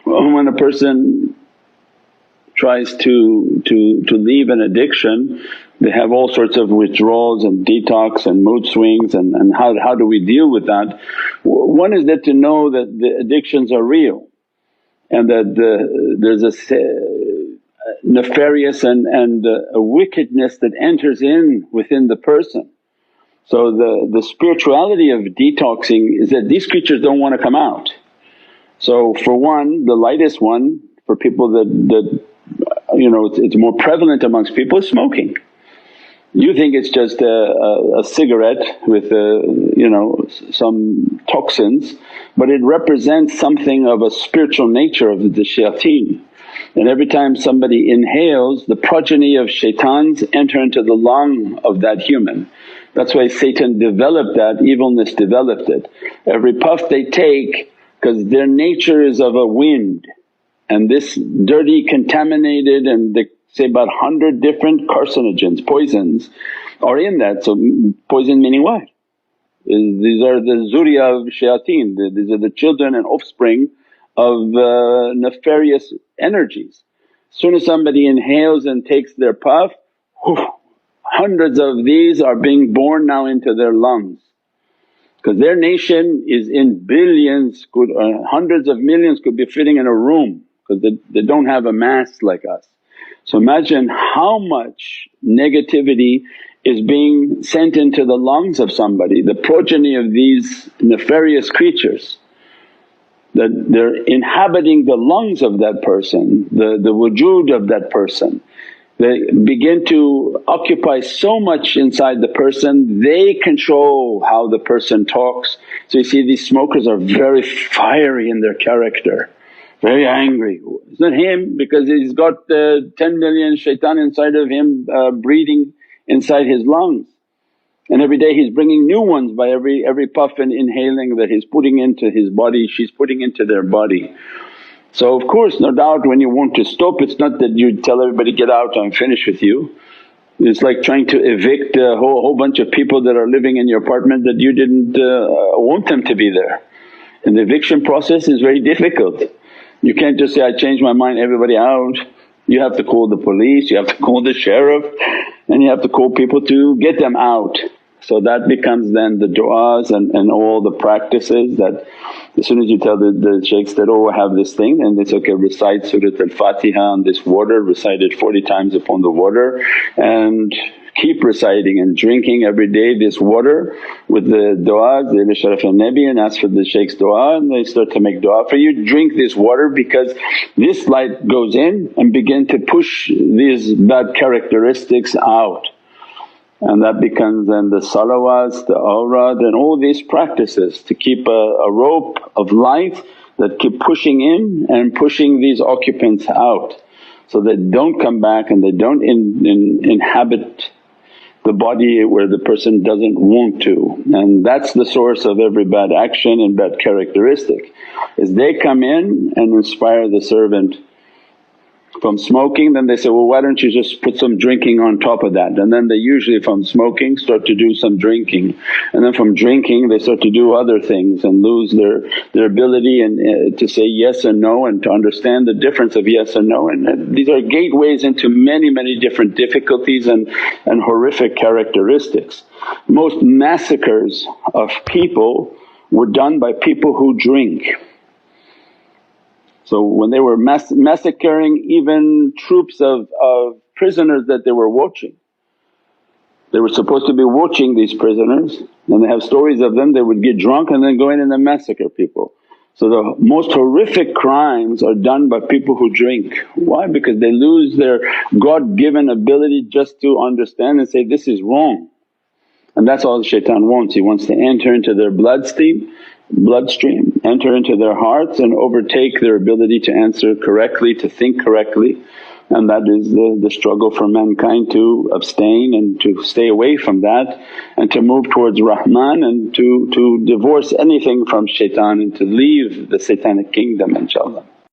when a person tries to leave an addiction, they have all sorts of withdrawals and detox and mood swings, and how do we deal with that? One is that to know that the addictions are real and that there's a nefarious and a wickedness that enters in within the person. So the spirituality of detoxing is that these creatures don't want to come out. So for one, the lightest one for people that it's more prevalent amongst people is smoking. You think it's just a cigarette with some toxins, but it represents something of a spiritual nature of the shayateen. And every time somebody inhales, the progeny of shaitans enter into the lung of that human. That's why Satan developed that, evilness developed it. Every puff they take, because their nature is of a wind, and this dirty, contaminated, and they say about 100 different carcinogens, poisons are in that. So poison meaning what? These are the zuriya of shayateen, these are the children and offspring of nefarious energies. As soon as somebody inhales and takes their puff, hundreds of these are being born now into their lungs. Because their nation is in billions, hundreds of millions could be fitting in a room, because they don't have a mass like us. So imagine how much negativity is being sent into the lungs of somebody, the progeny of these nefarious creatures, that they're inhabiting the lungs of that person, the wujood of that person. They begin to occupy so much inside the person, they control how the person talks. So you see these smokers are very fiery in their character, very angry. It's not him because he's got 10 million shaitan inside of him breathing inside his lungs. And every day he's bringing new ones by every puff and inhaling that he's putting into his body, she's putting into their body. So of course no doubt when you want to stop, it's not that you tell everybody, get out, I'm finished with you. It's like trying to evict a whole bunch of people that are living in your apartment that you didn't want them to be there. And the eviction process is very difficult. You can't just say, I changed my mind, everybody out. You have to call the police, you have to call the sheriff, and you have to call people to get them out. So that becomes then the du'as and all the practices that as soon as you tell the shaykhs that, oh I have this thing, and it's okay, recite Surat al-Fatiha on this water, recite it 40 times upon the water, and keep reciting and drinking every day this water with the du'as, the Sharaf al-Nabi, and ask for the shaykh's du'a, and they start to make du'a for you. Drink this water because this light goes in and begin to push these bad characteristics out. And that becomes then the salawats, the awrad and all these practices to keep a rope of light that keep pushing in and pushing these occupants out, so they don't come back and they don't inhabit the body where the person doesn't want to. And that's the source of every bad action and bad characteristic, is they come in and inspire the servant from smoking. Then they say, well why don't you just put some drinking on top of that, and then they usually from smoking start to do some drinking, and then from drinking they start to do other things and lose their ability and to say yes and no and to understand the difference of yes and no. And these are gateways into many different difficulties and horrific characteristics. Most massacres of people were done by people who drink. So when they were massacring even troops of prisoners that they were watching, they were supposed to be watching these prisoners, and they have stories of them, they would get drunk and then go in and then massacre people. So the most horrific crimes are done by people who drink. Why? Because they lose their God-given ability just to understand and say, this is wrong. And that's all the shaitan wants, he wants to enter into their bloodstream, enter into their hearts and overtake their ability to answer correctly, to think correctly. And that is the struggle for mankind, to abstain and to stay away from that and to move towards Rahman, and to divorce anything from shaitan and to leave the satanic kingdom, inshaAllah.